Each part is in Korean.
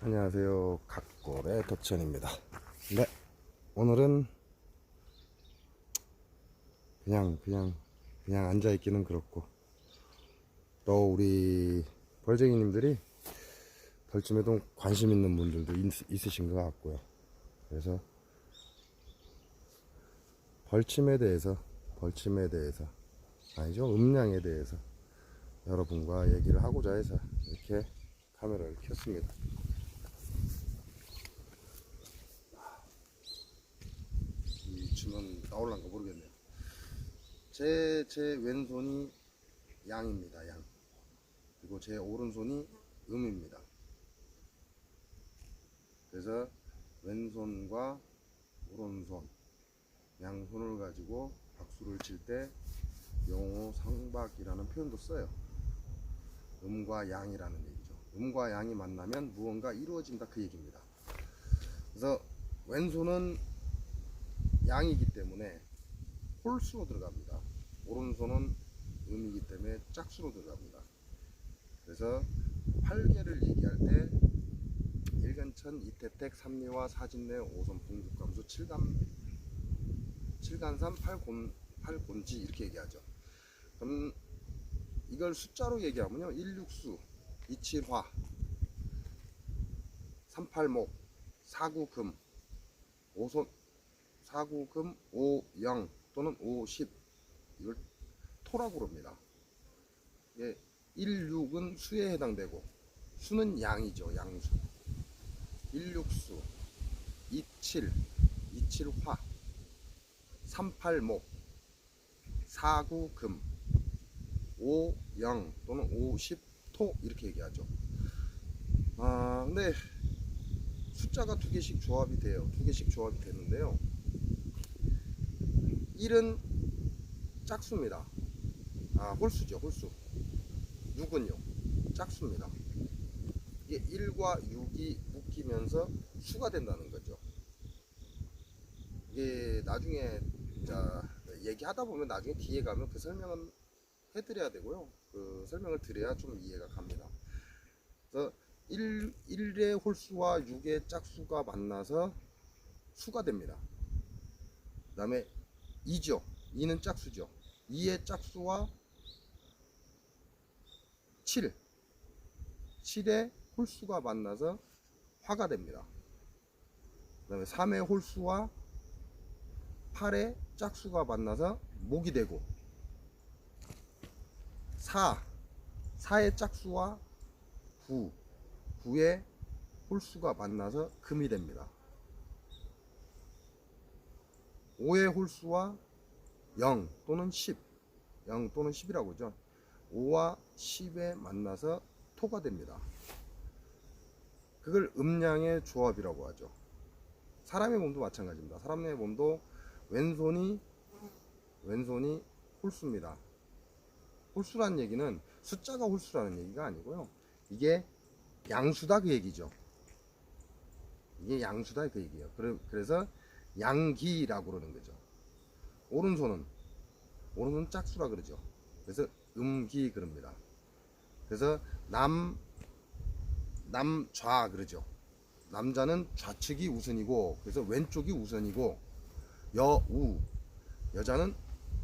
안녕하세요. 각골의 덕천입니다. 네, 오늘은 그냥 앉아있기는 그렇고, 또 우리 벌쟁이님들이 벌침에도 관심 있는 분들도 있으신 것 같고요. 그래서 벌침에 대해서 아니죠, 음량에 대해서 여러분과 얘기를 하고자 해서 이렇게 카메라를 켰습니다. 이 춤은 나올란가 모르겠네요. 제 왼손이 양입니다. 양. 그리고 제 오른손이 음입니다. 그래서 왼손과 오른손 양손을 가지고 박수를 칠 때 영호 상박이라는 표현도 써요. 음과 양이라는 얘기죠. 음과 양이 만나면 무언가 이루어진다, 그 얘기입니다. 그래서 왼손은 양이기 때문에 홀수로 들어갑니다. 오른손은 음이기 때문에 짝수로 들어갑니다. 그래서 팔계를 얘기할 때 일간천, 이태택, 삼리화, 사진내, 오선, 풍죽감수, 칠간삼, 팔곤지 이렇게 얘기하죠. 그럼 이걸 숫자로 얘기하면요, 16수, 27화, 38목, 49금, 5손, 49금, 50 또는 50, 이걸 토라고 그럽니다. 16은 수에 해당되고, 수는 양이죠. 양수. 16수, 27, 27화, 38목, 49금, 50 또는 50토 이렇게 얘기하죠. 근데 숫자가 두 개씩 조합이 돼요. 두 개씩 조합이 되는데요. 1은 짝수입니다. 홀수죠. 홀수. 6은요 짝수입니다. 이게 1과 6이 묶이면서 수가 된다는 거죠. 이게 나중에 얘기하다 보면 나중에 뒤에 가면 그 설명은 해드려야 되고요. 그 설명을 드려야 좀 이해가 갑니다. 그래서 1의 홀수와 6의 짝수가 만나서 수가 됩니다. 그 다음에 2죠. 2는 짝수죠. 2의 짝수와 7의 홀수가 만나서 화가 됩니다. 그 다음에 3의 홀수와 8의 짝수가 만나서 목이 되고, 4의 짝수와 9의 홀수가 만나서 금이 됩니다. 5의 홀수와 0 또는 10, 0 또는 10이라고 하죠. 5와 10에 만나서 토가 됩니다. 그걸 음양의 조합이라고 하죠. 사람의 몸도 마찬가지입니다. 사람의 몸도 왼손이 홀수입니다. 홀수라는 얘기는 숫자가 홀수라는 얘기가 아니고요. 이게 양수다 그 얘기죠. 이게 양수다 그 얘기예요. 그래서 양기라고 그러는 거죠. 오른손은 짝수라 그러죠. 그래서 음기 그럽니다. 그래서 남좌 그러죠. 남자는 좌측이 우선이고, 그래서 왼쪽이 우선이고, 여자는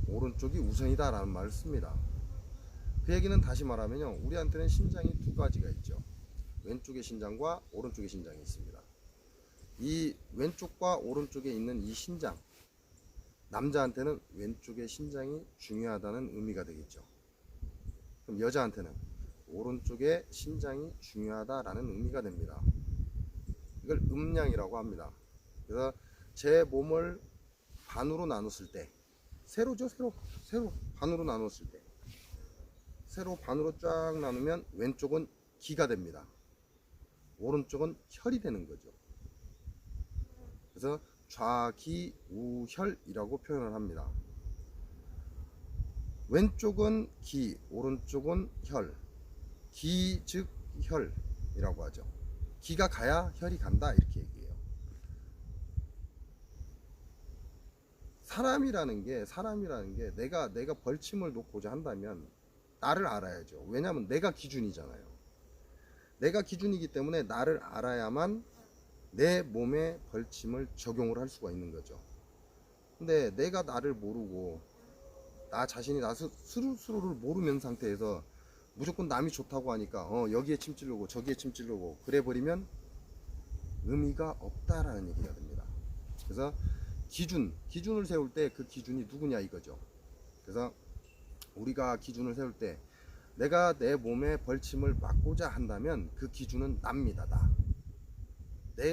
오른쪽이 우선이다 라는 말을 씁니다. 그 얘기는 다시 말하면요, 우리한테는 신장이 두 가지가 있죠. 왼쪽의 신장과 오른쪽의 신장이 있습니다. 이 왼쪽과 오른쪽에 있는 이 신장, 남자한테는 왼쪽의 신장이 중요하다는 의미가 되겠죠. 그럼 여자한테는 오른쪽의 신장이 중요하다라는 의미가 됩니다. 이걸 음양이라고 합니다. 그래서 제 몸을 반으로 나눴을 때, 세로죠, 세로 반으로 나눴을 때, 세로 반으로 쫙 나누면 왼쪽은 기가 됩니다. 오른쪽은 혈이 되는 거죠. 그래서 좌기우혈이라고 표현을 합니다. 왼쪽은 기, 오른쪽은 혈. 기 즉 혈이라고 하죠. 기가 가야 혈이 간다 이렇게 얘기해요. 사람이라는 게 내가 벌침을 놓고자 한다면 나를 알아야죠. 왜냐하면 내가 기준이잖아요. 내가 기준이기 때문에 나를 알아야만 내 몸에 벌침을 적용을 할 수가 있는 거죠. 근데 내가 나를 모르고 나 자신이 나 스스로를 모르는 상태에서 무조건 남이 좋다고 하니까 여기에 침 찌르고 저기에 침 찌르고 그래 버리면 의미가 없다라는 얘기가 됩니다. 그래서 기준을 세울 때 그 기준이 누구냐 이거죠. 그래서 우리가 기준을 세울 때 내가 내 몸에 벌침을 막고자 한다면 그 기준은 납니다.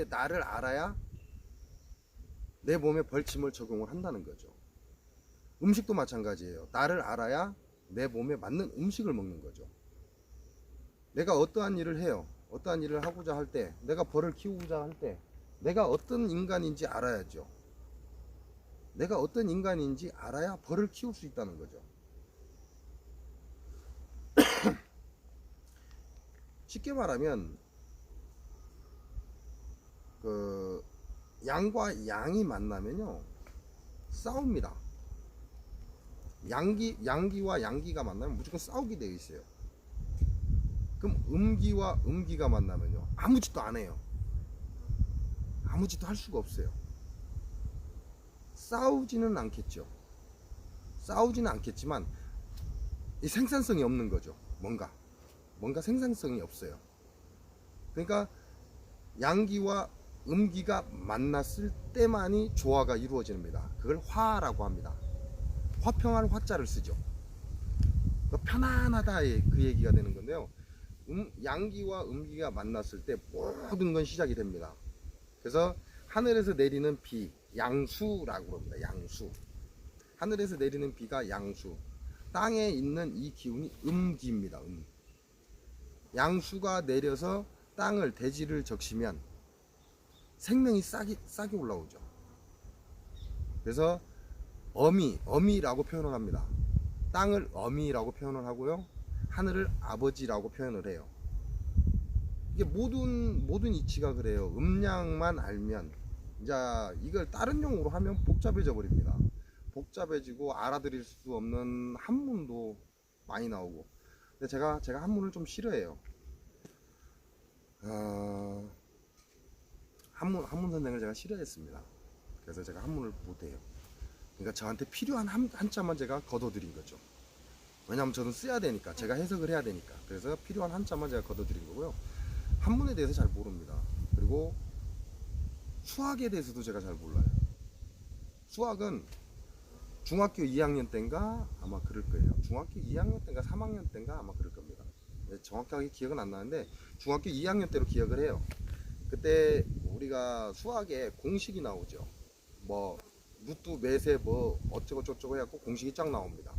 나를 알아야 내 몸에 벌침을 적용을 한다는 거죠. 음식도 마찬가지예요. 나를 알아야 내 몸에 맞는 음식을 먹는 거죠. 내가 어떠한 일을 해요. 어떠한 일을 하고자 할 때, 내가 벌을 키우고자 할 때 내가 어떤 인간인지 알아야죠. 내가 어떤 인간인지 알아야 벌을 키울 수 있다는 거죠. 쉽게 말하면 그 양과 양이 만나면요 싸웁니다. 양기와 양기가 만나면 무조건 싸우게 되어 있어요. 그럼 음기와 음기가 만나면요 아무 짓도 안 해요. 아무 짓도 할 수가 없어요. 싸우지는 않겠죠. 싸우지는 않겠지만 이 생산성이 없는 거죠. 뭔가 생산성이 없어요. 그러니까 양기와 음기가 만났을 때만이 조화가 이루어집니다. 그걸 화라고 합니다. 화평할 화자를 쓰죠. 편안하다 그 얘기가 되는 건데요. 양기와 음기가 만났을 때 모든 건 시작이 됩니다. 그래서 하늘에서 내리는 비, 양수라고 합니다. 양수. 하늘에서 내리는 비가 양수. 땅에 있는 이 기운이 음기입니다. 양수가 내려서 땅을 대지를 적시면 생명이 싹이 올라오죠. 그래서 어미라고 표현을 합니다. 땅을 어미라고 표현을 하고요. 하늘을 아버지라고 표현을 해요. 이게 모든 이치가 그래요. 음양만 알면 이제 이걸 다른 용어로 하면 복잡해져 버립니다. 복잡해지고 알아들일 수 없는 한문도 많이 나오고. 근데 제가 한문을 좀 싫어해요. 한문 선생을 제가 싫어했습니다. 그래서 제가 한문을 못해요. 그러니까 저한테 필요한 한자만 제가 걷어들인 거죠. 왜냐하면 저는 써야 되니까, 제가 해석을 해야 되니까. 그래서 필요한 한자만 제가 걷어들인 거고요. 한문에 대해서 잘 모릅니다. 그리고 수학에 대해서도 제가 잘 몰라요. 수학은 중학교 2학년 때인가 아마 그럴 거예요. 중학교 2학년 때인가 3학년 때인가 아마 그럴 겁니다. 정확하게 기억은 안 나는데 중학교 2학년 때로 기억을 해요. 그때 우리가 수학에 공식이 나오죠. 뭐 루트 매세 뭐 어쩌고 저쩌고 해갖고 공식이 쫙 나옵니다.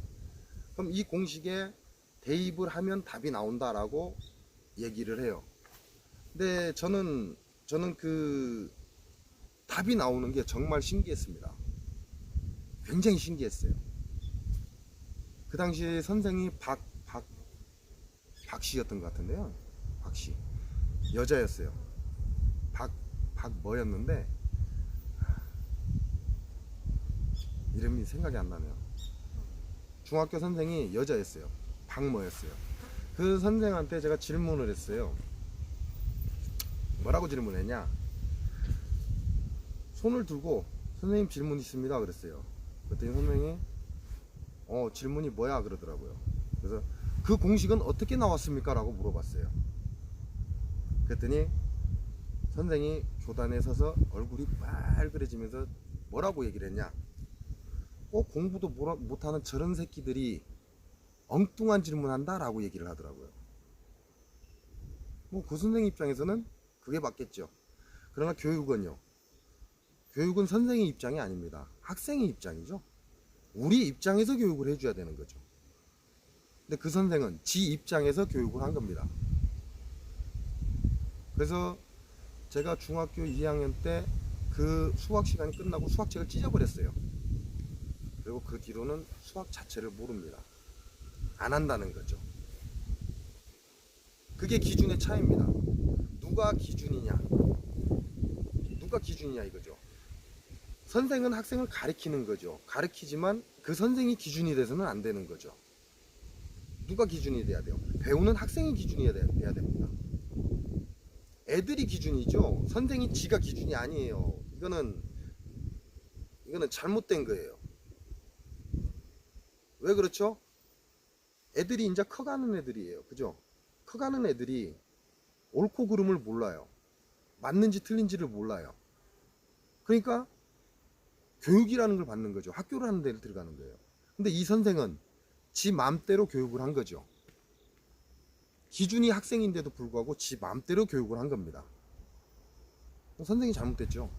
그럼 이 공식에 대입을 하면 답이 나온다라고 얘기를 해요. 근데 저는 그 답이 나오는 게 정말 신기했습니다. 굉장히 신기했어요. 그 당시 선생이 박씨였던 것 같은데요. 박씨. 여자였어요. 박 뭐였는데 이름이 생각이 안 나네요. 중학교 선생이 여자였어요. 박뭐였어요. 그 선생한테 제가 질문을 했어요. 뭐라고 질문했냐? 손을 들고 선생님 질문 있습니다 그랬어요. 그랬더니 선생이 질문이 뭐야 그러더라고요. 그래서 그 공식은 어떻게 나왔습니까? 라고 물어봤어요. 그랬더니 선생이 교단에 서서 얼굴이 빨개지면서 뭐라고 얘기를 했냐? 꼭 공부도 못하는 저런 새끼들이 엉뚱한 질문한다 라고 얘기를 하더라고요. 뭐 그 선생 입장에서는 그게 맞겠죠. 그러나 교육은요, 교육은 선생의 입장이 아닙니다. 학생의 입장이죠. 우리 입장에서 교육을 해줘야 되는 거죠. 근데 그 선생은 지 입장에서 교육을 한 겁니다. 그래서 제가 중학교 2학년 때 그 수학 시간이 끝나고 수학책을 찢어버렸어요. 그리고 그 뒤로는 수학 자체를 모릅니다. 안 한다는 거죠. 그게 기준의 차이입니다. 누가 기준이냐 이거죠. 선생은 학생을 가르치는 거죠. 가르치지만 그 선생이 기준이 돼서는 안 되는 거죠. 누가 기준이 돼야 돼요? 배우는 학생이 기준이 돼야 됩니다. 애들이 기준이죠. 선생이 지가 기준이 아니에요. 이거는 잘못된 거예요. 왜 그렇죠? 애들이 이제 커가는 애들이에요. 그죠? 커가는 애들이 옳고 그름을 몰라요. 맞는지 틀린지를 몰라요. 그러니까 교육이라는 걸 받는 거죠. 학교를 하는 데를 들어가는 거예요. 근데 이 선생은 지 맘대로 교육을 한 거죠. 기준이 학생인데도 불구하고 지 맘대로 교육을 한 겁니다. 선생이 잘못됐죠.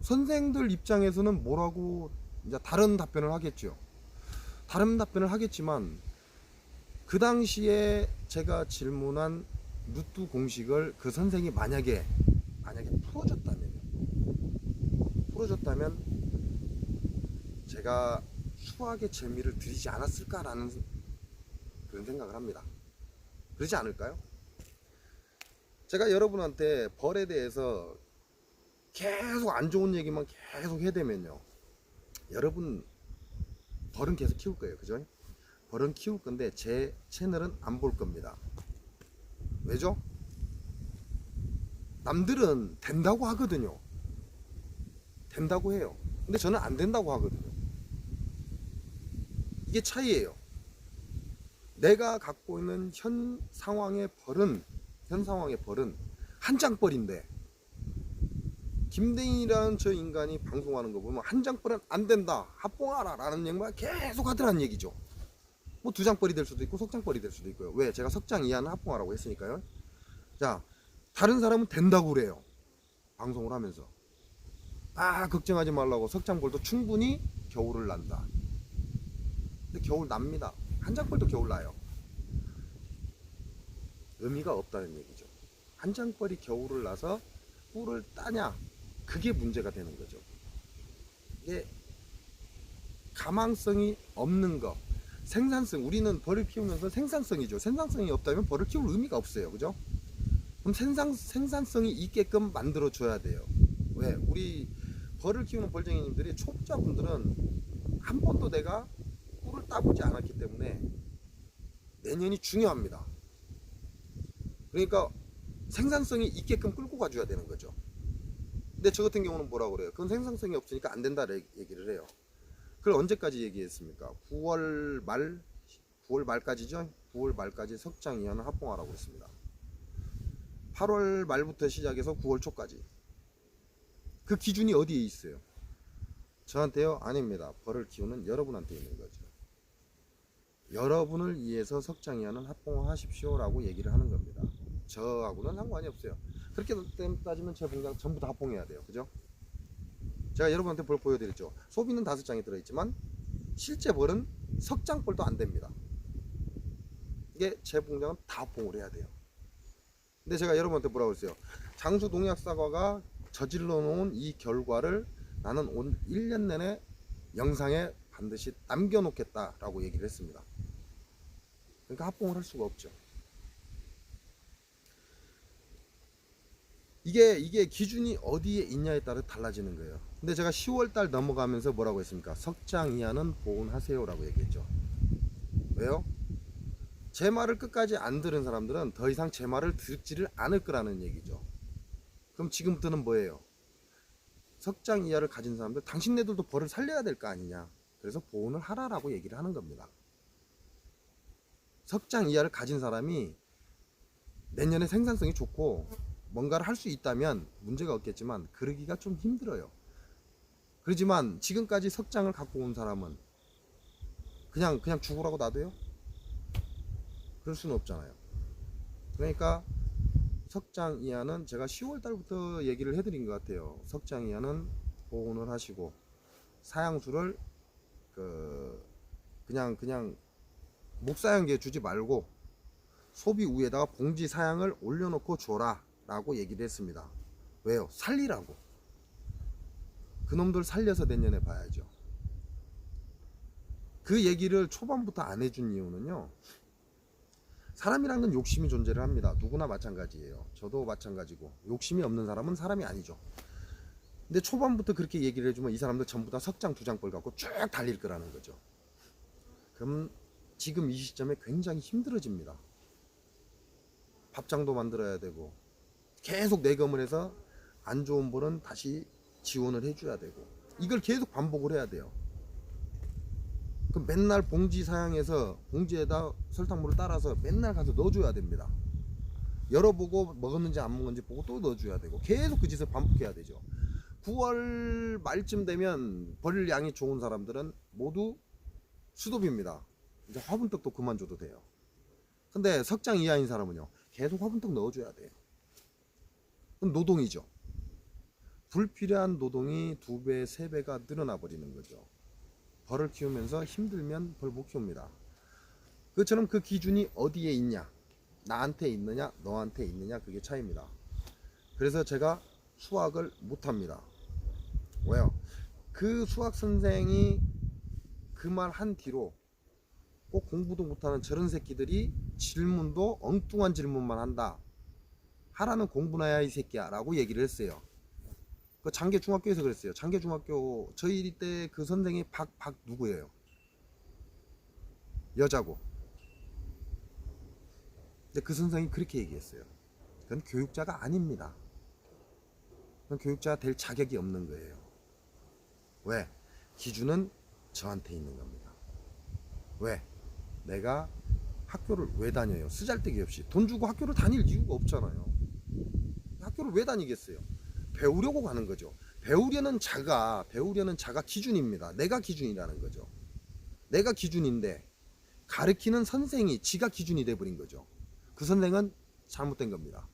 선생들 입장에서는 뭐라고 이제 다른 답변을 하겠죠. 다른 답변을 하겠지만 그 당시에 제가 질문한 루트 공식을 그 선생이 만약에 풀어줬다면 제가 수학의 재미를 들이지 않았을까라는 그런 생각을 합니다. 그러지 않을까요? 제가 여러분한테 벌에 대해서 계속 안 좋은 얘기만 계속 해대면요, 여러분 벌은 계속 키울 거예요. 그죠? 벌은 키울 건데 제 채널은 안 볼 겁니다. 왜죠? 남들은 된다고 하거든요. 된다고 해요. 근데 저는 안 된다고 하거든요. 이게 차이예요. 내가 갖고 있는 현 상황의 벌은 한 장벌인데, 김대인이라는 저 인간이 방송하는 거 보면 한 장벌은 안 된다, 합봉하라 라는 얘기만 계속 하더라는 얘기죠. 뭐 두 장벌이 될 수도 있고 석장벌이 될 수도 있고요. 왜? 제가 석장 이하는 합봉하라고 했으니까요. 자, 다른 사람은 된다고 그래요. 방송을 하면서 걱정하지 말라고, 석장벌도 충분히 겨울을 난다. 근데 겨울 납니다. 한 장벌도 겨울 나요. 의미가 없다는 얘기죠. 한 장벌이 겨울을 나서 꿀을 따냐, 그게 문제가 되는 거죠. 이게 가망성이 없는 거, 생산성, 우리는 벌을 키우면서 생산성이죠. 생산성이 없다면 벌을 키울 의미가 없어요. 그죠? 그럼 생산성이 있게끔 만들어 줘야 돼요. 왜? 우리 벌을 키우는 벌쟁이님들이, 초보자분들은 한 번도 내가 꿀을 따보지 않았기 때문에 내년이 중요합니다. 그러니까 생산성이 있게끔 끌고 가줘야 되는 거죠. 근데 저 같은 경우는 뭐라고 그래요? 그건 생산성이 없으니까 안 된다 얘기를 해요. 그걸 언제까지 얘기했습니까? 9월 말까지죠? 9월 말까지 석장 이하는 합봉하라고 했습니다. 8월 말부터 시작해서 9월 초까지. 그 기준이 어디에 있어요? 저한테요? 아닙니다. 벌을 키우는 여러분한테 있는 거죠. 여러분을 위해서 석장 이하는 합봉을 하십시오 라고 얘기를 하는 겁니다. 저하고는 상관이 없어요. 그렇게 따지면 제 공장 전부 다 합봉해야 돼요. 그죠? 제가 여러분한테 벌 보여드렸죠. 소비는 5장이 들어있지만 실제 벌은 석장벌도 안 됩니다. 이게 제 공장은 다 합봉을 해야 돼요. 근데 제가 여러분한테 뭐라고 했어요? 장수 농약사과가 저질러 놓은 이 결과를 나는 온 1년 내내 영상에 반드시 남겨놓겠다라고 얘기를 했습니다. 그러니까 합봉을 할 수가 없죠. 이게 기준이 어디에 있냐에 따라 달라지는 거예요. 근데 제가 10월달 넘어가면서 뭐라고 했습니까? 석장 이하는 보온하세요 라고 얘기했죠. 왜요? 제 말을 끝까지 안 들은 사람들은 더 이상 제 말을 듣지를 않을 거라는 얘기죠. 그럼 지금부터는 뭐예요? 석장 이하를 가진 사람들, 당신네들도 벌을 살려야 될 거 아니냐. 그래서 보온을 하라라고 얘기를 하는 겁니다. 석장 이하를 가진 사람이 내년에 생산성이 좋고 뭔가를 할 수 있다면 문제가 없겠지만 그러기가 좀 힘들어요. 그렇지만 지금까지 석장을 갖고 온 사람은 그냥 죽으라고 놔둬요? 그럴 수는 없잖아요. 그러니까 석장 이하는 제가 10월 달부터 얘기를 해드린 것 같아요. 석장 이하는 보온을 하시고 사양수를 그냥 목사양제 주지 말고 소비 위에다가 봉지 사양을 올려놓고 줘라 라고 얘기를 했습니다. 왜요? 살리라고. 그놈들 살려서 내년에 봐야죠. 그 얘기를 초반부터 안 해준 이유는요, 사람이란 건 욕심이 존재를 합니다. 누구나 마찬가지예요. 저도 마찬가지고, 욕심이 없는 사람은 사람이 아니죠. 근데 초반부터 그렇게 얘기를 해주면 이 사람들 전부 다 석장 2장벌 갖고 쭉 달릴 거라는 거죠. 그럼 지금 이 시점에 굉장히 힘들어집니다. 밥장도 만들어야 되고 계속 내검을 해서 안 좋은 벌은 다시 지원을 해줘야 되고 이걸 계속 반복을 해야 돼요. 그럼 맨날 봉지 사양해서 봉지에다 설탕물을 따라서 맨날 가서 넣어줘야 됩니다. 열어보고 먹었는지 안 먹었는지 보고 또 넣어줘야 되고 계속 그 짓을 반복해야 되죠. 9월 말쯤 되면 벌 양이 좋은 사람들은 모두 수도비입니다. 이제 화분떡도 그만 줘도 돼요. 근데 석장 이하인 사람은요 계속 화분떡 넣어줘야 돼요. 그럼 노동이죠. 불필요한 노동이 2배, 3배가 늘어나 버리는 거죠. 벌을 키우면서 힘들면 벌 못 키웁니다. 그처럼 그 기준이 어디에 있냐, 나한테 있느냐 너한테 있느냐, 그게 차이입니다. 그래서 제가 수학을 못합니다. 왜요? 그 수학 선생이 그 말 한 뒤로 꼭 공부도 못하는 저런 새끼들이 질문도 엉뚱한 질문만 한다, 하라는 공부나 해야 이 새끼야 라고 얘기를 했어요. 그 장계 중학교에서 그랬어요. 장계 중학교 저희 때 그 선생이 박 누구예요? 여자고. 근데 그 선생이 그렇게 얘기했어요. 그건 교육자가 아닙니다. 그건 교육자가 될 자격이 없는 거예요. 왜? 기준은 저한테 있는 겁니다. 왜? 내가 학교를 왜 다녀요? 쓰잘데기 없이. 돈 주고 학교를 다닐 이유가 없잖아요. 학교를 왜 다니겠어요? 배우려고 가는 거죠. 배우려는 자가 기준입니다. 내가 기준이라는 거죠. 내가 기준인데 가르치는 선생이 지가 기준이 돼버린 거죠. 그 선생은 잘못된 겁니다.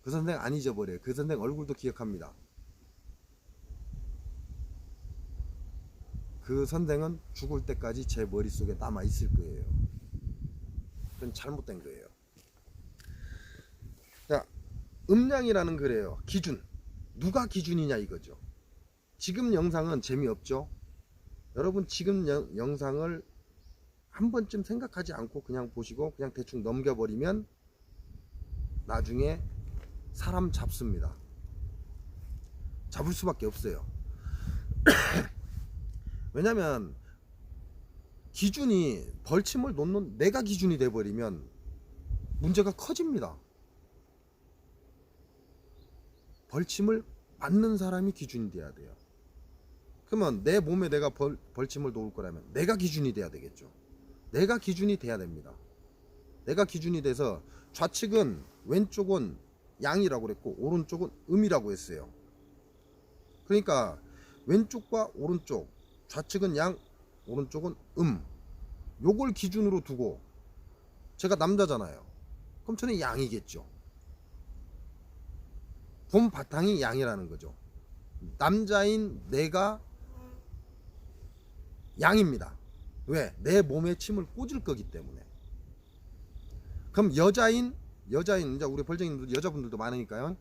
그 선생 안 잊어버려요. 그 선생 얼굴도 기억합니다. 그 선생은 죽을 때까지 제 머릿속에 남아 있을 거예요. 그건 잘못된 거예요. 자, 음량이라는 거래요. 기준. 누가 기준이냐 이거죠. 지금 영상은 재미없죠. 여러분 지금 영상을 한 번쯤 생각하지 않고 그냥 보시고 그냥 대충 넘겨버리면 나중에 사람 잡습니다. 잡을 수밖에 없어요. 왜냐면 기준이 벌침을 놓는 내가 기준이 돼버리면 문제가 커집니다. 벌침을 맞는 사람이 기준이 돼야 돼요. 그러면 내 몸에 내가 벌침을 놓을 거라면 내가 기준이 돼야 되겠죠. 내가 기준이 돼야 됩니다. 내가 기준이 돼서 좌측은 왼쪽은 양이라고 그랬고 오른쪽은 음이라고 했어요. 그러니까 왼쪽과 오른쪽, 좌측은 양, 오른쪽은 요걸 기준으로 두고 제가 남자잖아요. 그럼 저는 양이겠죠. 봄 바탕이 양이라는 거죠. 남자인 내가 양입니다. 왜? 내 몸에 침을 꽂을 거기 때문에. 그럼 여자인 이제 우리 벌쟁이들 여자분들도 많으니까요.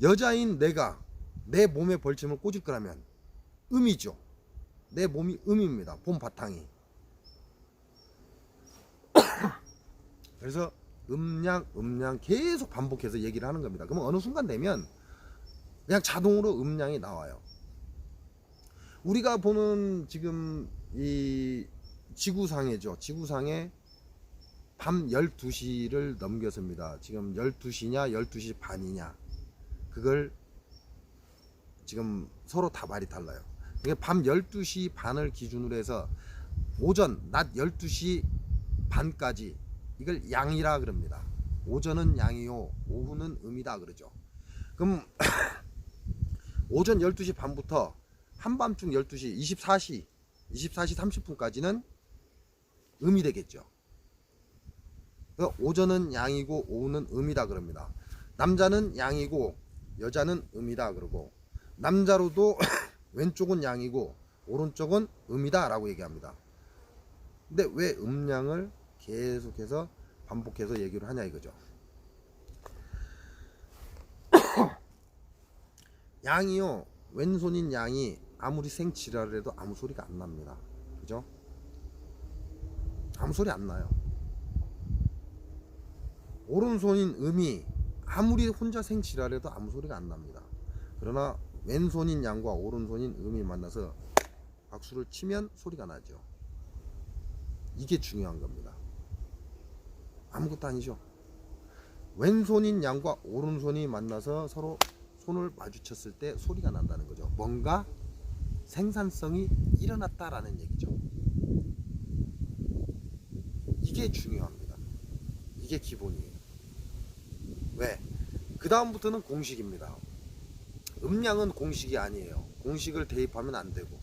여자인 내가 내 몸에 벌침을 꽂을 거라면 음이죠. 내 몸이 음입니다. 봄 바탕이. 그래서 음량 계속 반복해서 얘기를 하는 겁니다. 그러면 어느 순간 되면 그냥 자동으로 음량이 나와요. 우리가 보는 지금 이 지구상에죠. 지구상에 밤 12시를 넘겼습니다. 지금 12시냐 12시 반이냐 그걸 지금 서로 다 말이 달라요. 그러니까 밤 12시 반을 기준으로 해서 오전 낮 12시 반까지 이걸 양이라 그럽니다. 오전은 양이요 오후는 음이다 그러죠. 그럼 오전 12시 반부터 한밤중 12시 24시 30분까지는 음이 되겠죠. 오전은 양이고 오후는 음이다 그럽니다. 남자는 양이고 여자는 음이다 그러고 남자로도 왼쪽은 양이고 오른쪽은 음이다 라고 얘기합니다. 근데 왜 음량을 계속해서 반복해서 얘기를 하냐 이거죠. 양이요 왼손인 양이 아무리 생지랄을 해도 아무 소리가 안 납니다. 그죠? 아무 소리 안 나요. 오른손인 음이 아무리 혼자 생지랄을 해도 아무 소리가 안 납니다. 그러나 왼손인 양과 오른손인 음이 만나서 박수를 치면 소리가 나죠. 이게 중요한 겁니다. 아무것도 아니죠. 왼손인 양과 오른손이 만나서 서로 손을 마주쳤을 때 소리가 난다는 거죠. 뭔가 생산성이 일어났다라는 얘기죠. 이게 중요합니다. 이게 기본이에요. 왜? 그 다음부터는 공식입니다. 음량은 공식이 아니에요. 공식을 대입하면 안 되고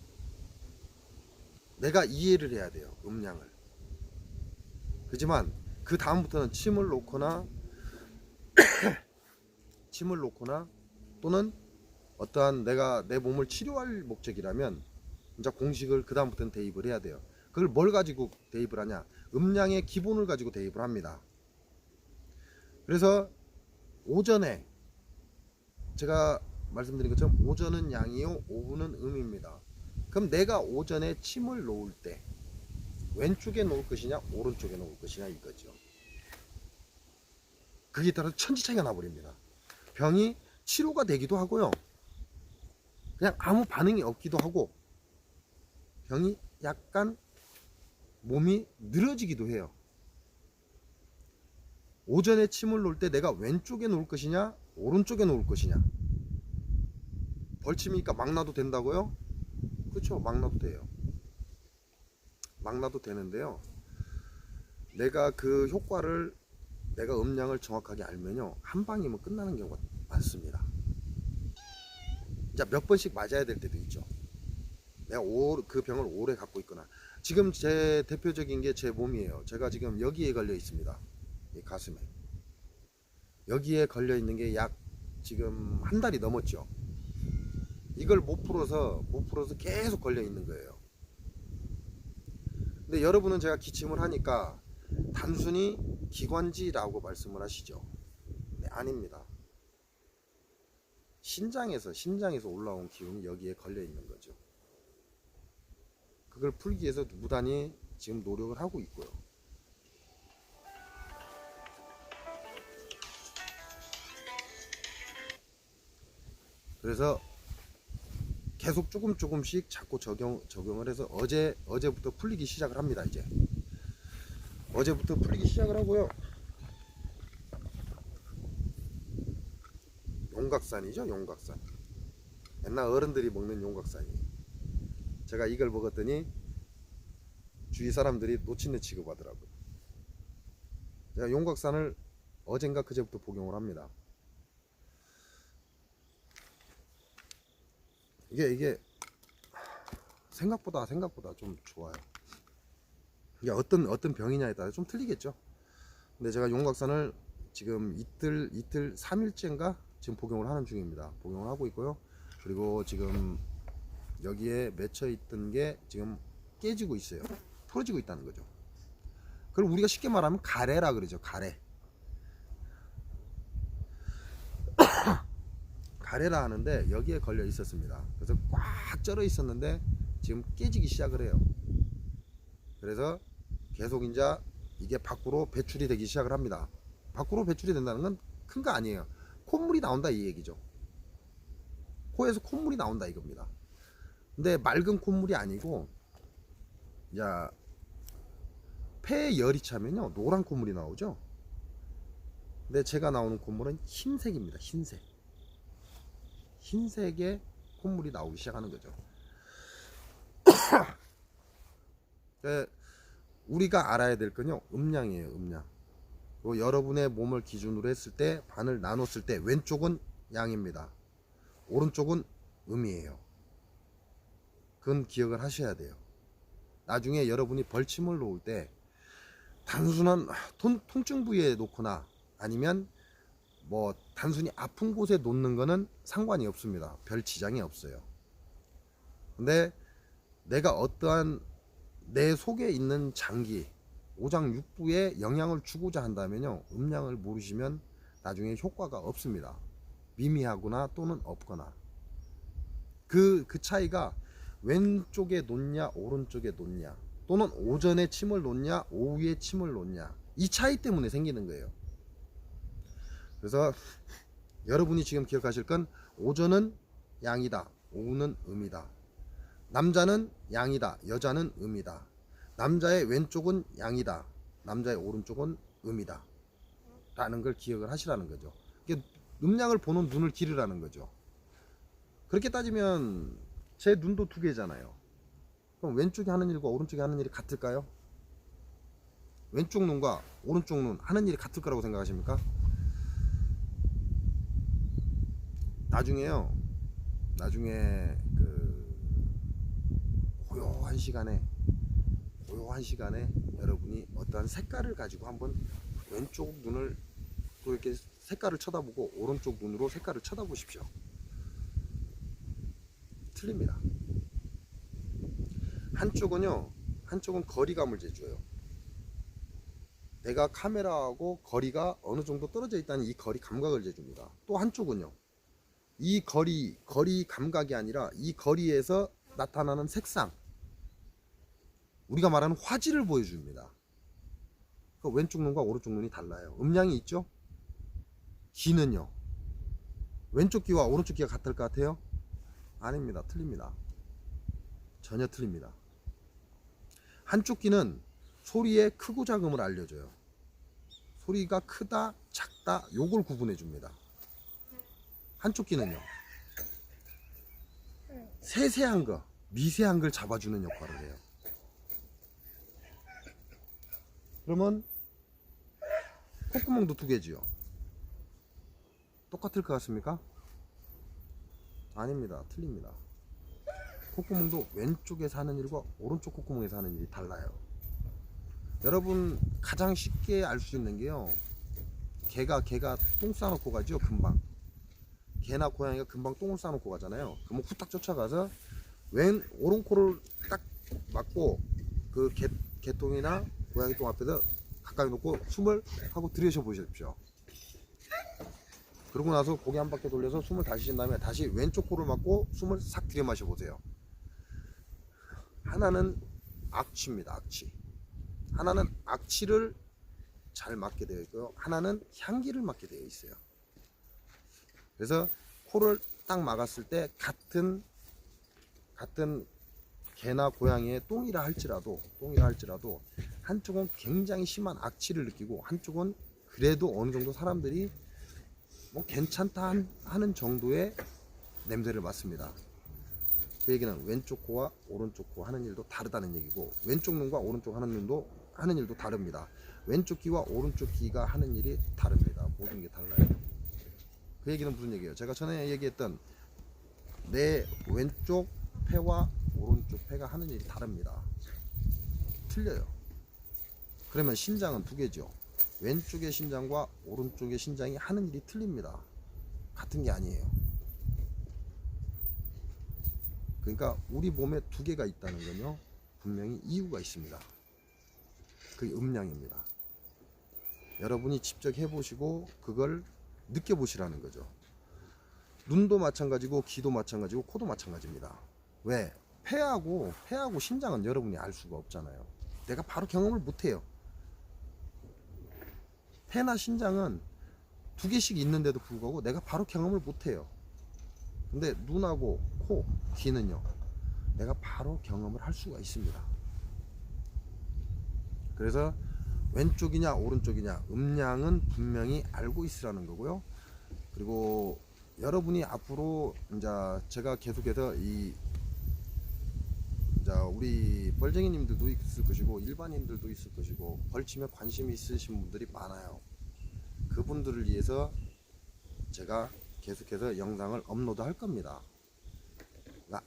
내가 이해를 해야 돼요. 음량을. 그지만 그 다음부터는 침을 놓거나 또는 어떠한 내가 내 몸을 치료할 목적이라면 진짜 공식을 그 다음부터는 대입을 해야 돼요. 그걸 뭘 가지고 대입을 하냐? 음량의 기본을 가지고 대입을 합니다. 그래서 오전에 제가 말씀드린 것처럼 오전은 양이요 오후는 음입니다. 그럼 내가 오전에 침을 놓을 때 왼쪽에 놓을 것이냐 오른쪽에 놓을 것이냐 이거죠. 그게 따라서 천지차이가 나버립니다. 병이 치료가 되기도 하고요, 그냥 아무 반응이 없기도 하고, 병이 약간 몸이 늘어지기도 해요. 오전에 침을 놓을 때 내가 왼쪽에 놓을 것이냐 오른쪽에 놓을 것이냐. 벌침이니까 막 놔도 된다고요? 그렇죠, 막 놔도 돼요. 막 놔도 되는데요, 내가 그 효과를, 내가 음량을 정확하게 알면요 한 방이면 끝나는 경우가 많습니다. 자, 몇 번씩 맞아야 될 때도 있죠. 내가 그 병을 오래 갖고 있거나. 지금 제 대표적인 게 제 몸이에요. 제가 지금 여기에 걸려 있습니다. 이 가슴에 여기에 걸려 있는 게 약 지금 한 달이 넘었죠. 이걸 못 풀어서 계속 걸려 있는 거예요. 근데 여러분은 제가 기침을 하니까 단순히 기관지라고 말씀을 하시죠. 네, 아닙니다. 신장에서 올라온 기운이 여기에 걸려 있는 거죠. 그걸 풀기 위해서 무단히 지금 노력을 하고 있고요. 그래서 계속 조금씩 자꾸 적용을 해서 어제부터 풀리기 시작을 합니다. 이제 어제부터 풀리기 시작을 하고요. 용각산이죠, 용각산. 옛날 어른들이 먹는 용각산이에요. 제가 이걸 먹었더니 주위 사람들이 노친네 취급하더라고요. 제가 용각산을 어젠가 그제부터 복용을 합니다. 이게 생각보다 좀 좋아요. 이게 어떤 병이냐에 따라 좀 틀리겠죠. 근데 제가 용각산을 지금 이틀 3일째인가 지금 복용을 하는 중입니다. 복용을 하고 있고요. 그리고 지금 여기에 맺혀 있던 게 지금 깨지고 있어요. 풀어지고 있다는 거죠. 그걸 우리가 쉽게 말하면 가래라 그러죠. 가래라 하는데 여기에 걸려 있었습니다. 그래서 꽉 쩔어 있었는데 지금 깨지기 시작을 해요. 그래서 계속 이제 이게 밖으로 배출이 되기 시작을 합니다. 밖으로 배출이 된다는 건 큰 거 아니에요. 콧물이 나온다 이 얘기죠. 코에서 콧물이 나온다 이겁니다. 근데 맑은 콧물이 아니고, 야, 폐에 열이 차면요 노란 콧물이 나오죠. 근데 제가 나오는 콧물은 흰색입니다. 흰색의 콧물이 나오기 시작하는 거죠. 우리가 알아야 될 건요 음량이에요. 음량. 그리고 여러분의 몸을 기준으로 했을 때, 반을 나눴을 때 왼쪽은 양입니다. 오른쪽은 음이에요. 그건 기억을 하셔야 돼요. 나중에 여러분이 벌침을 놓을 때 단순한 통증 부위에 놓거나 아니면 뭐 단순히 아픈 곳에 놓는 거는 상관이 없습니다. 별 지장이 없어요. 근데 내가 어떠한 내 속에 있는 장기, 오장육부에 영향을 주고자 한다면요 음량을 모르시면 나중에 효과가 없습니다. 미미하거나 또는 없거나. 그 차이가 왼쪽에 놓냐 오른쪽에 놓냐, 또는 오전에 침을 놓냐 오후에 침을 놓냐, 이 차이 때문에 생기는 거예요. 그래서 여러분이 지금 기억하실 건 오전은 양이다, 오후는 음이다. 남자는 양이다, 여자는 음이다. 남자의 왼쪽은 양이다, 남자의 오른쪽은 음이다. 라는 걸 기억을 하시라는 거죠. 이게 음량을 보는 눈을 기르라는 거죠. 그렇게 따지면 제 눈도 두 개잖아요. 그럼 왼쪽에 하는 일과 오른쪽에 하는 일이 같을까요? 왼쪽 눈과 오른쪽 눈 하는 일이 같을 거라고 생각하십니까? 나중에 그 고요한 시간에 여러분이 어떠한 색깔을 가지고 한번 왼쪽 눈을 또 이렇게 색깔을 쳐다보고 오른쪽 눈으로 색깔을 쳐다보십시오. 틀립니다. 한쪽은 거리감을 재줘요. 내가 카메라하고 거리가 어느 정도 떨어져 있다는 이 거리 감각을 재줍니다. 또 한쪽은요, 이 거리 감각이 아니라 이 거리에서 나타나는 색상, 우리가 말하는 화질을 보여줍니다. 그 왼쪽 눈과 오른쪽 눈이 달라요. 음량이 있죠? 귀는요, 왼쪽 귀와 오른쪽 귀가 같을 것 같아요? 아닙니다. 틀립니다. 전혀 틀립니다. 한쪽 귀는 소리의 크고 작음을 알려줘요. 소리가 크다 작다 요걸 구분해 줍니다. 한쪽 귀는요, 세세한 거 미세한 걸 잡아주는 역할을 해요. 그러면 콧구멍도 두 개지요. 똑같을 것 같습니까? 아닙니다. 틀립니다. 콧구멍도 왼쪽에서 하는 일과 오른쪽 콧구멍에서 하는 일이 달라요. 여러분 가장 쉽게 알 수 있는 게요, 개가 똥 싸놓고 가죠. 금방 개나 고양이가 금방 똥을 싸놓고 가잖아요. 그러면 후딱 쫓아가서 오른 코를 딱 막고 그 개똥이나 고양이 똥 앞에서 가까이 놓고 숨을 하고 들이셔 보십시오. 그러고 나서 고개 한 바퀴 돌려서 숨을 다시 쉰 다음에 다시 왼쪽 코를 막고 숨을 싹 들여 마셔 보세요. 하나는 악취입니다. 악취. 하나는 악취를 잘 맡게 되어 있고요, 하나는 향기를 맡게 되어 있어요. 그래서 코를 딱 막았을 때 같은 개나 고양이의 똥이라 할지라도 한쪽은 굉장히 심한 악취를 느끼고 한쪽은 그래도 어느 정도 사람들이 뭐 괜찮다 하는 정도의 냄새를 맡습니다. 그 얘기는 왼쪽 코와 오른쪽 코 하는 일도 다르다는 얘기고, 왼쪽 눈과 오른쪽 하는 일도 다릅니다. 왼쪽 귀와 오른쪽 귀가 하는 일이 다릅니다. 모든 게 달라요. 그 얘기는 무슨 얘기예요? 제가 전에 얘기했던 내 왼쪽 폐와 오른쪽 폐가 하는 일이 다릅니다. 틀려요. 그러면 신장은 두 개죠. 왼쪽의 신장과 오른쪽의 신장이 하는 일이 틀립니다. 같은 게 아니에요. 그러니까 우리 몸에 두 개가 있다는 건요, 분명히 이유가 있습니다. 그게 음량입니다. 여러분이 직접 해보시고 그걸 느껴보시라는 거죠. 눈도 마찬가지고 귀도 마찬가지고 코도 마찬가지입니다. 왜? 폐하고 신장은 여러분이 알 수가 없잖아요. 내가 바로 경험을 못해요. 폐나 신장은 두 개씩 있는데도 불구하고 내가 바로 경험을 못해요. 근데 눈하고 코, 귀는요, 내가 바로 경험을 할 수가 있습니다. 그래서 왼쪽이냐 오른쪽이냐 음량은 분명히 알고 있으라는 거고요. 그리고 여러분이 앞으로 이제 제가 계속해서 우리 벌쟁이님들도 있을 것이고 일반인들도 있을 것이고 벌침에 관심이 있으신 분들이 많아요. 그분들을 위해서 제가 계속해서 영상을 업로드 할 겁니다. 그러니까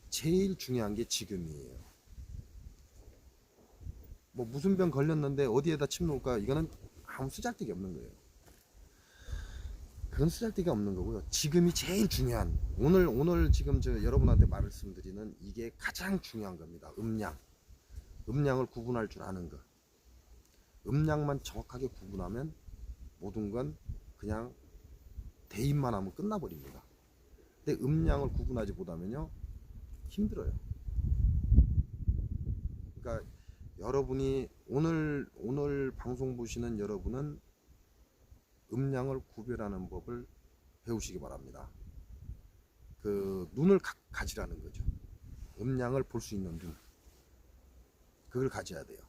제일 중요한 게 지금이에요. 뭐 무슨 병 걸렸는데 어디에다 침 놓을까, 이거는 아무 쓰잘데기 없는 거예요. 그런 쓰잘데기가 없는 거고요. 지금이 제일 중요한, 오늘 지금 저 여러분한테 말씀드리는 이게 가장 중요한 겁니다. 음량을 구분할 줄 아는 것. 음량만 정확하게 구분하면 모든 건 그냥 대입만 하면 끝나버립니다. 근데 음량을 구분하지 못하면요, 힘들어요. 그러니까 여러분이 오늘 방송 보시는 여러분은 음량을 구별하는 법을 배우시기 바랍니다. 그 눈을 가지라는 거죠. 음량을 볼 수 있는 눈, 그걸 가져야 돼요.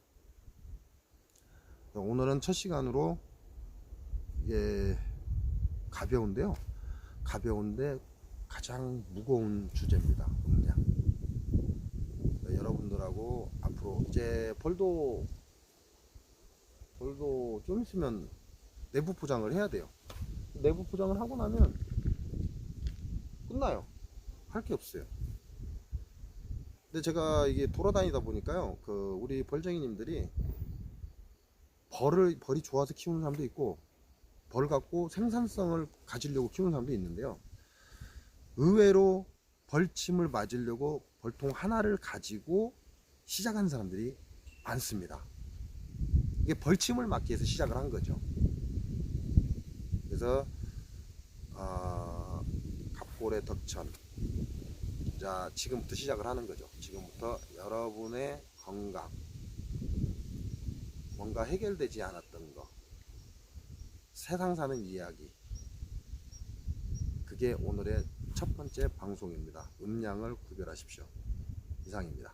오늘은 첫 시간으로 이게 가벼운데요. 가벼운데 가장 무거운 주제입니다. 음량. 여러분들하고 앞으로 이제 벌도 좀 있으면 내부 포장을 해야 돼요. 내부 포장을 하고 나면 끝나요. 할 게 없어요. 근데 제가 이게 돌아다니다 보니까요, 그 우리 벌쟁이님들이 벌이 좋아서 키우는 사람도 있고, 벌 갖고 생산성을 가지려고 키우는 사람도 있는데요. 의외로 벌침을 맞으려고 벌통 하나를 가지고 시작한 사람들이 많습니다. 이게 벌침을 맞기 위해서 시작을 한 거죠. 그래서 갑골의 덕천, 자, 지금부터 시작을 하는 거죠. 지금부터 여러분의 건강, 뭔가 해결되지 않았던 거, 세상 사는 이야기, 그게 오늘의 첫 번째 방송입니다. 음량을 구별하십시오. 이상입니다.